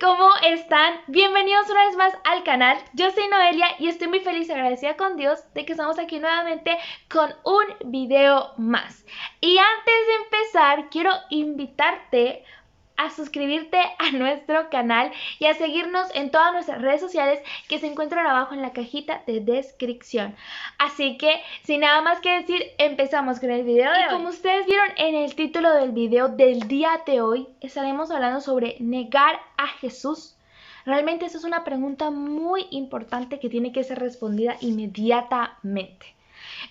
¿Cómo están? Bienvenidos una vez más al canal. Yo soy Noelia y estoy muy feliz y agradecida con Dios de que estamos aquí nuevamente con un video más. Y antes de empezar, quiero invitarte a suscribirte a nuestro canal y a seguirnos en todas nuestras redes sociales que se encuentran abajo en la cajita de descripción. Así que, sin nada más que decir, empezamos con el video de hoy. Como ustedes vieron en el título del video del día de hoy, estaremos hablando sobre negar a Jesús. Realmente eso es una pregunta muy importante que tiene que ser respondida inmediatamente.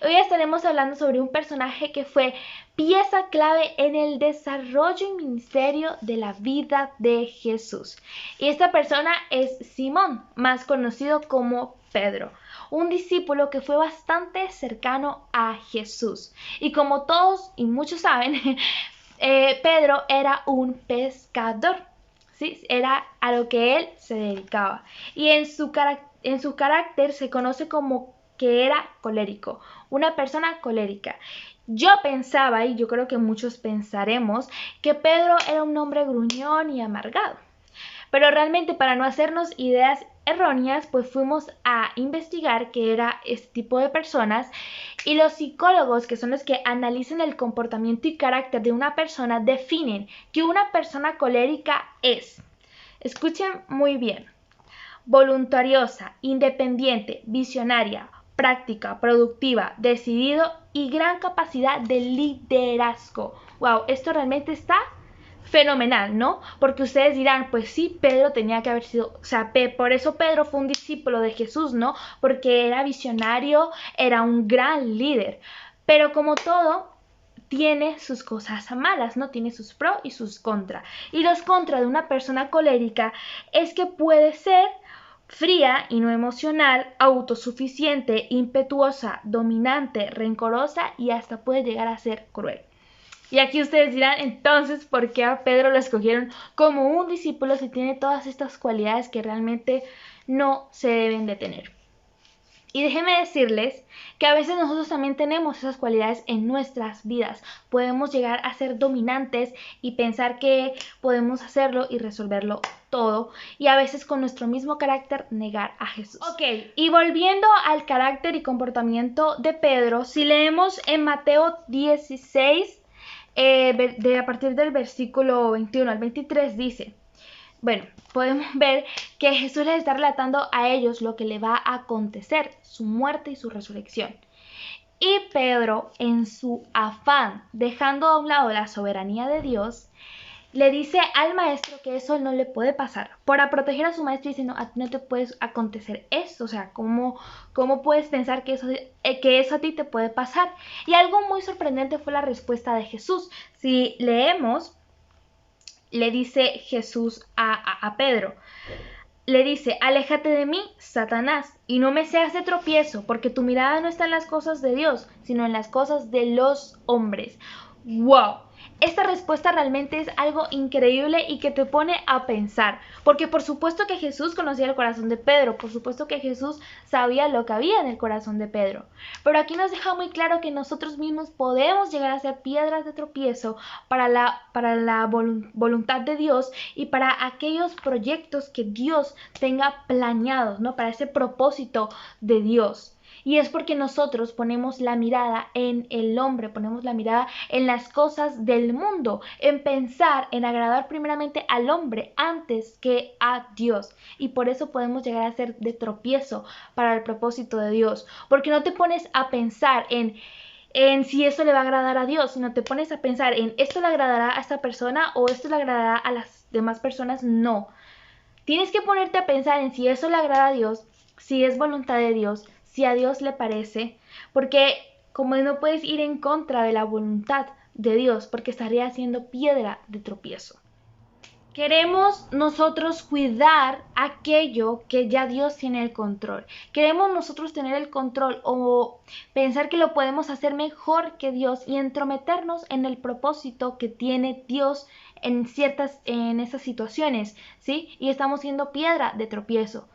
Hoy estaremos hablando sobre un personaje que fue pieza clave en el desarrollo y ministerio de la vida de Jesús. Y esta persona es Simón, más conocido como Pedro, un discípulo que fue bastante cercano a Jesús. Y como todos y muchos saben, Pedro era un pescador. ¿Sí? Era a lo que él se dedicaba. Y en su carácter se conoce como que era colérico, una persona colérica. Yo pensaba, y yo creo que muchos pensaremos, que Pedro era un hombre gruñón y amargado. Pero realmente, para no hacernos ideas erróneas, pues fuimos a investigar qué era este tipo de personas, y los psicólogos, que son los que analizan el comportamiento y carácter de una persona, definen que una persona colérica es, escuchen muy bien, voluntariosa, independiente, visionaria, práctica, productiva, decidido y gran capacidad de liderazgo. Wow, esto realmente está fenomenal, ¿no? Porque ustedes dirán, pues sí, Pedro tenía que haber sido, o sea, por eso Pedro fue un discípulo de Jesús, ¿no? Porque era visionario, era un gran líder. Pero como todo, tiene sus cosas malas, ¿no? Tiene sus pros y sus contras. Y los contras de una persona colérica es que puede ser fría y no emocional, autosuficiente, impetuosa, dominante, rencorosa y hasta puede llegar a ser cruel. Y aquí ustedes dirán, entonces, ¿por qué a Pedro lo escogieron como un discípulo si tiene todas estas cualidades que realmente no se deben de tener? Y déjenme decirles que a veces nosotros también tenemos esas cualidades en nuestras vidas. Podemos llegar a ser dominantes y pensar que podemos hacerlo y resolverlo todo. Y a veces con nuestro mismo carácter negar a Jesús. Ok, y volviendo al carácter y comportamiento de Pedro, si leemos en Mateo 16, a partir del versículo 21 al 23 dice... Bueno, podemos ver que Jesús les está relatando a ellos lo que le va a acontecer, su muerte y su resurrección. Y Pedro, en su afán, dejando a un lado la soberanía de Dios, le dice al maestro que eso no le puede pasar. Para proteger a su maestro dice, no, a ti no te puede acontecer esto. O sea, ¿cómo puedes pensar que eso a ti te puede pasar? Y algo muy sorprendente fue la respuesta de Jesús. Si leemos... Le dice Jesús a Pedro, le dice, aléjate de mí, Satanás, y no me seas de tropiezo, porque tu mirada no está en las cosas de Dios, sino en las cosas de los hombres. ¡Wow! Esta respuesta realmente es algo increíble y que te pone a pensar, porque por supuesto que Jesús conocía el corazón de Pedro, por supuesto que Jesús sabía lo que había en el corazón de Pedro, pero aquí nos deja muy claro que nosotros mismos podemos llegar a ser piedras de tropiezo para la voluntad de Dios y para aquellos proyectos que Dios tenga planeados, ¿no? Para ese propósito de Dios. Y es porque nosotros ponemos la mirada en el hombre, ponemos la mirada en las cosas del mundo, en pensar, en agradar primeramente al hombre antes que a Dios. Y por eso podemos llegar a ser de tropiezo para el propósito de Dios. Porque no te pones a pensar en si esto le va a agradar a Dios, sino te pones a pensar en esto le agradará a esta persona o esto le agradará a las demás personas. No. Tienes que ponerte a pensar en si eso le agrada a Dios, si es voluntad de Dios, si a Dios le parece, porque como no puedes ir en contra de la voluntad de Dios, porque estaría siendo piedra de tropiezo. Queremos nosotros cuidar aquello que ya Dios tiene el control. Queremos nosotros tener el control o pensar que lo podemos hacer mejor que Dios y entrometernos en el propósito que tiene Dios en esas situaciones, ¿sí? Y estamos siendo piedra de tropiezo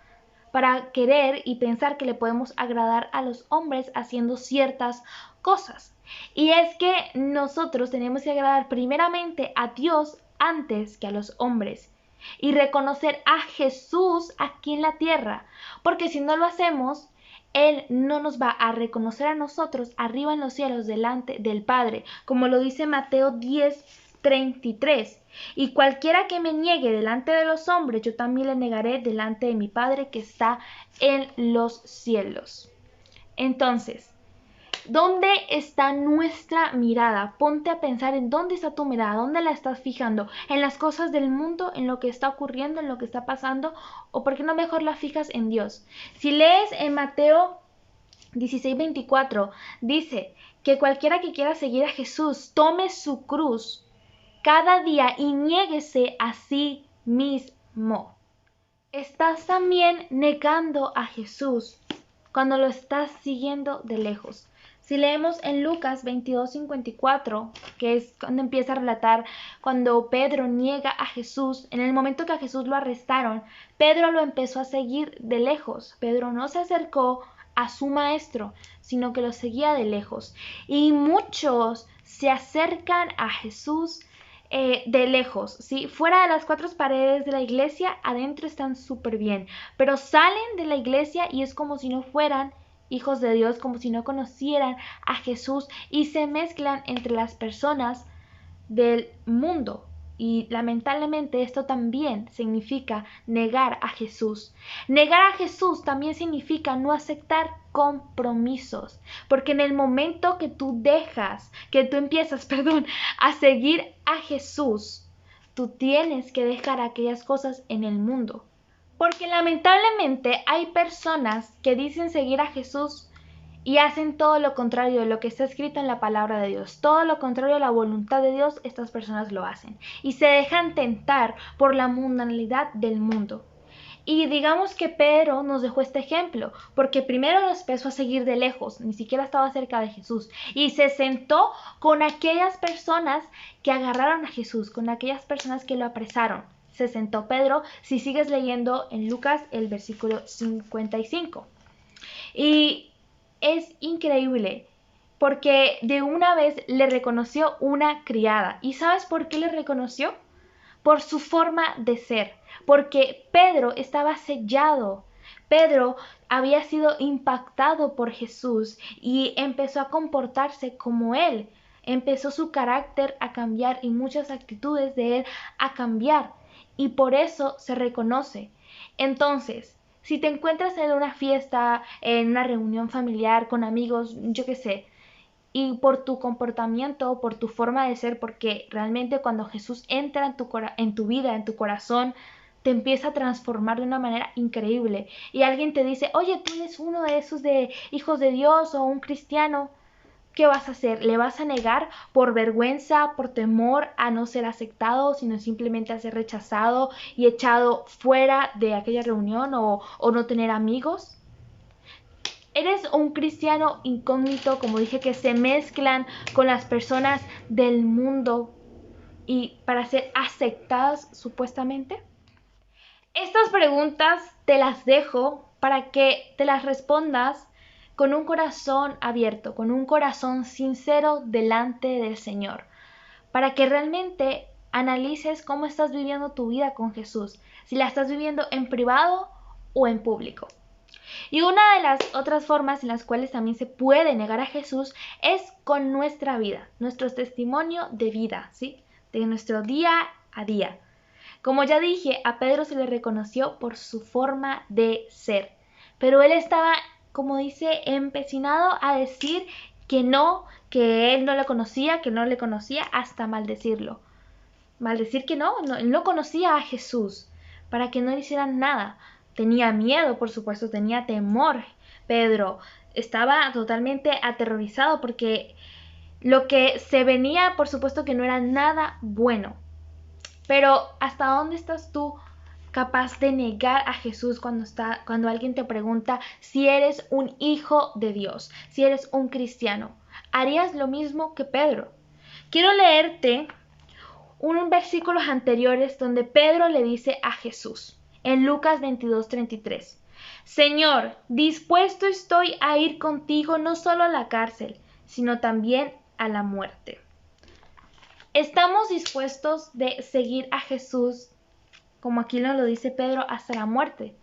para querer y pensar que le podemos agradar a los hombres haciendo ciertas cosas. Y es que nosotros tenemos que agradar primeramente a Dios antes que a los hombres. y reconocer a Jesús aquí en la tierra, porque si no lo hacemos, Él no nos va a reconocer a nosotros arriba en los cielos delante del Padre, como lo dice Mateo 10:33. Y cualquiera que me niegue delante de los hombres, yo también le negaré delante de mi Padre que está en los cielos. Entonces, ¿dónde está nuestra mirada? Ponte a pensar en dónde está tu mirada, dónde la estás fijando, en las cosas del mundo, en lo que está ocurriendo, en lo que está pasando, o por qué no mejor la fijas en Dios. Si lees en Mateo 16:24, dice que cualquiera que quiera seguir a Jesús tome su cruz cada día y niéguese a sí mismo. Estás también negando a Jesús cuando lo estás siguiendo de lejos. Si leemos en Lucas 22:54, que es cuando empieza a relatar cuando Pedro niega a Jesús, en el momento que a Jesús lo arrestaron, Pedro lo empezó a seguir de lejos. Pedro no se acercó a su maestro, sino que lo seguía de lejos. Y muchos se acercan a Jesús de lejos, ¿sí? Fuera de las cuatro paredes de la iglesia, adentro están súper bien, pero salen de la iglesia y es como si no fueran hijos de Dios, como si no conocieran a Jesús y se mezclan entre las personas del mundo. Y lamentablemente esto también significa negar a Jesús. Negar a Jesús también significa no aceptar compromisos. Porque en el momento que tú empiezas, a seguir a Jesús, tú tienes que dejar aquellas cosas en el mundo. Porque lamentablemente hay personas que dicen seguir a Jesús y hacen todo lo contrario de lo que está escrito en la palabra de Dios. Todo lo contrario a la voluntad de Dios, estas personas lo hacen. Y se dejan tentar por la mundanalidad del mundo. Y digamos que Pedro nos dejó este ejemplo, porque primero lo empezó a seguir de lejos, ni siquiera estaba cerca de Jesús. Y se sentó con aquellas personas que agarraron a Jesús, con aquellas personas que lo apresaron. Se sentó Pedro, si sigues leyendo en Lucas el versículo 55. Y es increíble porque de una vez le reconoció una criada. ¿Y sabes por qué le reconoció? Por su forma de ser, porque Pedro estaba sellado. Pedro había sido impactado por Jesús y empezó a comportarse como él. Empezó su carácter a cambiar y muchas actitudes de él a cambiar. Y por eso se reconoce. Entonces, si te encuentras en una fiesta, en una reunión familiar, con amigos, yo qué sé, y por tu comportamiento, por tu forma de ser, porque realmente cuando Jesús entra en tu vida, en tu corazón, te empieza a transformar de una manera increíble. Y alguien te dice, oye, tú eres uno de esos de hijos de Dios o un cristiano. ¿Qué vas a hacer? ¿Le vas a negar por vergüenza, por temor a no ser aceptado, sino simplemente a ser rechazado y echado fuera de aquella reunión o no tener amigos? Eres un cristiano incógnito, como dije, que se mezclan con las personas del mundo y para ser aceptadas supuestamente. Estas preguntas te las dejo para que te las respondas con un corazón abierto, con un corazón sincero delante del Señor, para que realmente analices cómo estás viviendo tu vida con Jesús, si la estás viviendo en privado o en público. Y una de las otras formas en las cuales también se puede negar a Jesús es con nuestra vida, nuestro testimonio de vida, ¿sí? De nuestro día a día. Como ya dije, a Pedro se le reconoció por su forma de ser, pero él estaba, como dice, empecinado a decir que no, que él no lo conocía, que no le conocía, hasta maldecirlo. Maldecir que él no conocía a Jesús, para que no le hicieran nada. Tenía miedo, por supuesto, tenía temor. Pedro estaba totalmente aterrorizado porque lo que se venía, por supuesto, que no era nada bueno. Pero ¿hasta dónde estás tú capaz de negar a Jesús cuando alguien te pregunta si eres un hijo de Dios, si eres un cristiano? ¿Harías lo mismo que Pedro? Quiero leerte unos versículos anteriores donde Pedro le dice a Jesús, en Lucas 22:33, Señor, dispuesto estoy a ir contigo no solo a la cárcel, sino también a la muerte. ¿Estamos dispuestos de seguir a Jesús como aquí nos lo dice Pedro, hasta la muerte.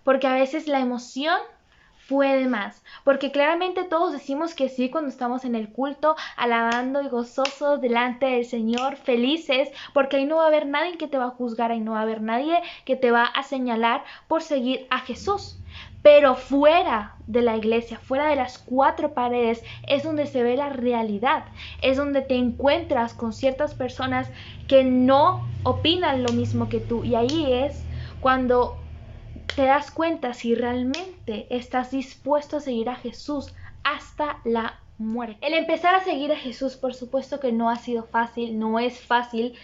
Porque a veces la emoción puede más, porque claramente todos decimos que sí cuando estamos en el culto, alabando y gozosos delante del Señor, felices, porque ahí no va a haber nadie que te va a juzgar, ahí no va a haber nadie que te va a señalar por seguir a Jesús. Pero fuera de la iglesia, fuera de las cuatro paredes, es donde se ve la realidad, es donde te encuentras con ciertas personas que no opinan lo mismo que tú, y ahí es cuando te das cuenta si realmente estás dispuesto a seguir a Jesús hasta la muerte. El empezar a seguir a Jesús, por supuesto que no ha sido fácil, no es fácil.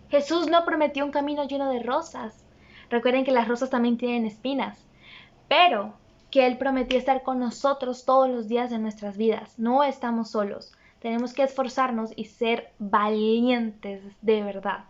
Jesús no prometió un camino lleno de rosas. Recuerden que las rosas también tienen espinas, pero que Él prometió estar con nosotros todos los días de nuestras vidas. No estamos solos. Tenemos que esforzarnos y ser valientes de verdad.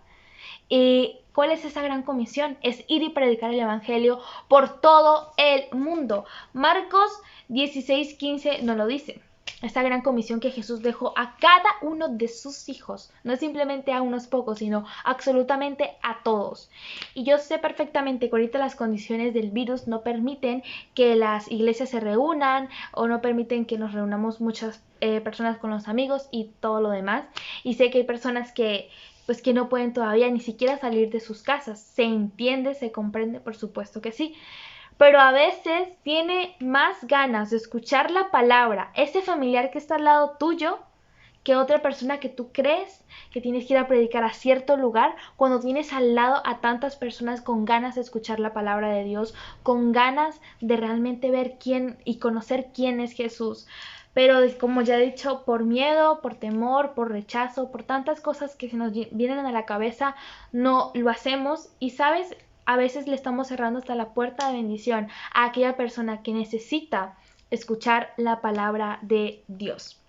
¿Y cuál es esa gran comisión? Es ir y predicar el Evangelio por todo el mundo. Marcos 16:15 nos lo dice. Esta gran comisión que Jesús dejó a cada uno de sus hijos. No simplemente a unos pocos, sino absolutamente a todos. Y yo sé perfectamente que ahorita las condiciones del virus no permiten que las iglesias se reúnan o no permiten que nos reunamos muchas personas con los amigos y todo lo demás. Y sé que hay personas que no pueden todavía ni siquiera salir de sus casas. Se entiende, se comprende, por supuesto que sí. Pero a veces tiene más ganas de escuchar la palabra ese familiar que está al lado tuyo que otra persona que tú crees que tienes que ir a predicar a cierto lugar cuando tienes al lado a tantas personas con ganas de escuchar la palabra de Dios, con ganas de realmente ver quién y conocer quién es Jesús. Pero como ya he dicho, por miedo, por temor, por rechazo, por tantas cosas que se nos vienen a la cabeza, no lo hacemos. Y sabes, a veces le estamos cerrando hasta la puerta de bendición a aquella persona que necesita escuchar la palabra de Dios.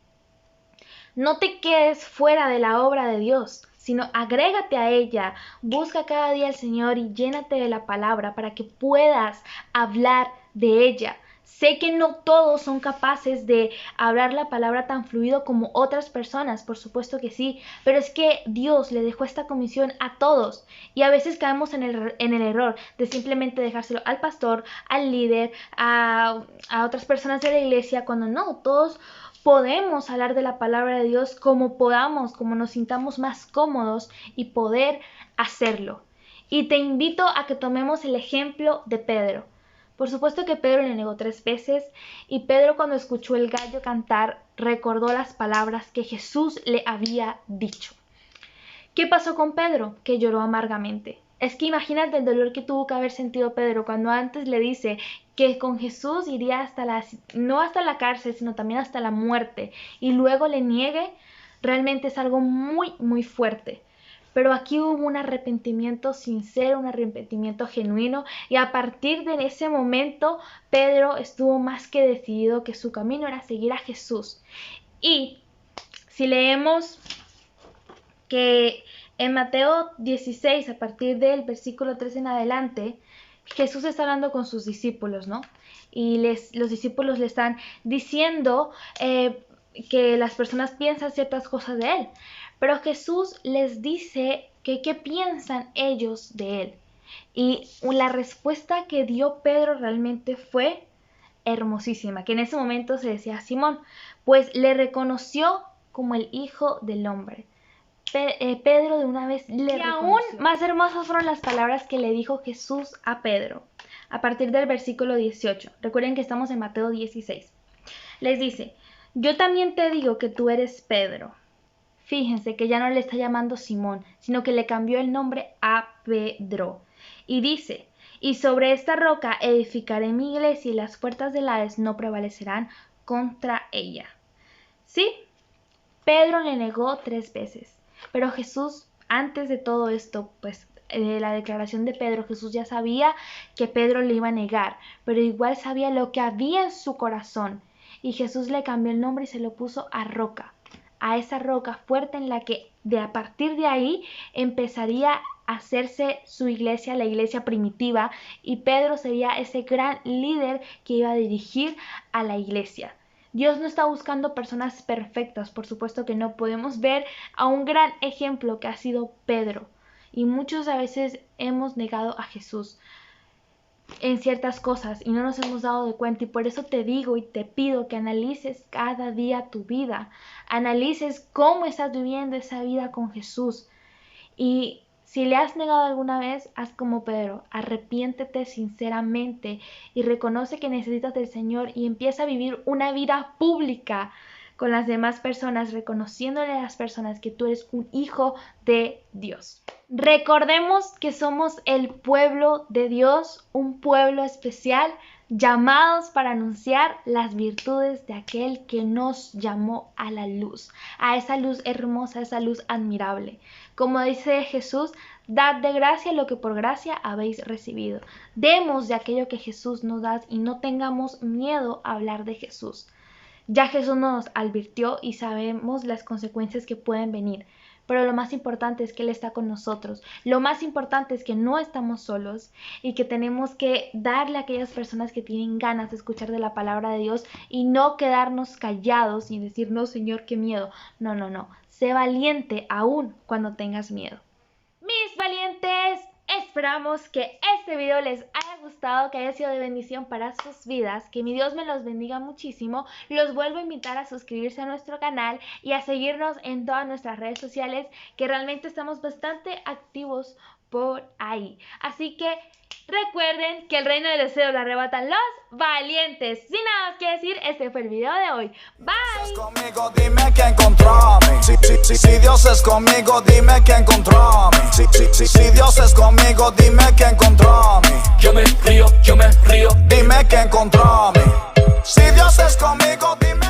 No te quedes fuera de la obra de Dios, sino agrégate a ella, busca cada día al Señor y llénate de la palabra para que puedas hablar de ella. Sé que no todos son capaces de hablar la palabra tan fluido como otras personas, por supuesto que sí, pero es que Dios le dejó esta comisión a todos y a veces caemos en el error de simplemente dejárselo al pastor, al líder, a otras personas de la iglesia, cuando no, todos podemos hablar de la palabra de Dios como podamos, como nos sintamos más cómodos y poder hacerlo. Y te invito a que tomemos el ejemplo de Pedro. Por supuesto que Pedro le negó 3 veces y Pedro cuando escuchó el gallo cantar recordó las palabras que Jesús le había dicho. ¿Qué pasó con Pedro? Que lloró amargamente. Es que imagínate el dolor que tuvo que haber sentido Pedro cuando antes le dice que con Jesús iría no hasta la cárcel, sino también hasta la muerte, y luego le niegue. Realmente es algo muy, muy fuerte. Pero aquí hubo un arrepentimiento sincero, un arrepentimiento genuino, y a partir de ese momento Pedro estuvo más que decidido que su camino era seguir a Jesús. Y si leemos que en Mateo 16, a partir del versículo 3 en adelante, Jesús está hablando con sus discípulos, ¿no? Y los discípulos le están diciendo que las personas piensan ciertas cosas de Él. Pero Jesús les dice que qué piensan ellos de Él. Y la respuesta que dio Pedro realmente fue hermosísima, que en ese momento se decía a Simón, pues le reconoció como el Hijo del Hombre. Pedro de una vez le reconoció. Y aún más hermosas fueron las palabras que le dijo Jesús a Pedro, a partir del versículo 18. Recuerden que estamos en Mateo 16. Les dice, yo también te digo que tú eres Pedro. Fíjense que ya no le está llamando Simón, sino que le cambió el nombre a Pedro. Y dice, y sobre esta roca edificaré mi iglesia y las puertas del Hades no prevalecerán contra ella. ¿Sí? Pedro le negó 3 veces. Pero Jesús, antes de todo esto, pues la declaración de Pedro, Jesús ya sabía que Pedro le iba a negar, pero igual sabía lo que había en su corazón. Y Jesús le cambió el nombre y se lo puso a roca, a esa roca fuerte en la que a partir de ahí empezaría a hacerse su iglesia, la iglesia primitiva, y Pedro sería ese gran líder que iba a dirigir a la iglesia. Dios no está buscando personas perfectas, por supuesto que no. Podemos ver a un gran ejemplo que ha sido Pedro. Y muchos a veces hemos negado a Jesús en ciertas cosas y no nos hemos dado de cuenta, y por eso te digo y te pido que analices cada día tu vida, analices cómo estás viviendo esa vida con Jesús. Y si le has negado alguna vez, haz como Pedro, arrepiéntete sinceramente y reconoce que necesitas del Señor y empieza a vivir una vida pública con las demás personas, reconociéndole a las personas que tú eres un hijo de Dios. Recordemos que somos el pueblo de Dios, un pueblo especial, llamados para anunciar las virtudes de aquel que nos llamó a la luz, a esa luz hermosa, a esa luz admirable. Como dice Jesús, dad de gracia lo que por gracia habéis recibido. Demos de aquello que Jesús nos da y no tengamos miedo a hablar de Jesús. Ya Jesús nos advirtió y sabemos las consecuencias que pueden venir. Pero lo más importante es que Él está con nosotros. Lo más importante es que no estamos solos y que tenemos que darle a aquellas personas que tienen ganas de escuchar de la palabra de Dios y no quedarnos callados y decir, no, Señor, qué miedo. No, no, no. Sé valiente aún cuando tengas miedo. Mis valientes, esperamos que este video les haya gustado, que haya sido de bendición para sus vidas, que mi Dios me los bendiga muchísimo. Los vuelvo a invitar a suscribirse a nuestro canal y a seguirnos en todas nuestras redes sociales, que realmente estamos bastante activos por ahí. Así que recuerden que el reino del deseo lo arrebatan los valientes. Sin nada más que decir, este fue el video de hoy. Bye. Conmigo, dime que encontró a mí. Si Dios es conmigo, dime que encontró a mí. Si Dios es conmigo, dime que encontró a mí. Yo me río, dime que encontró a mí. Si Dios es conmigo, dime.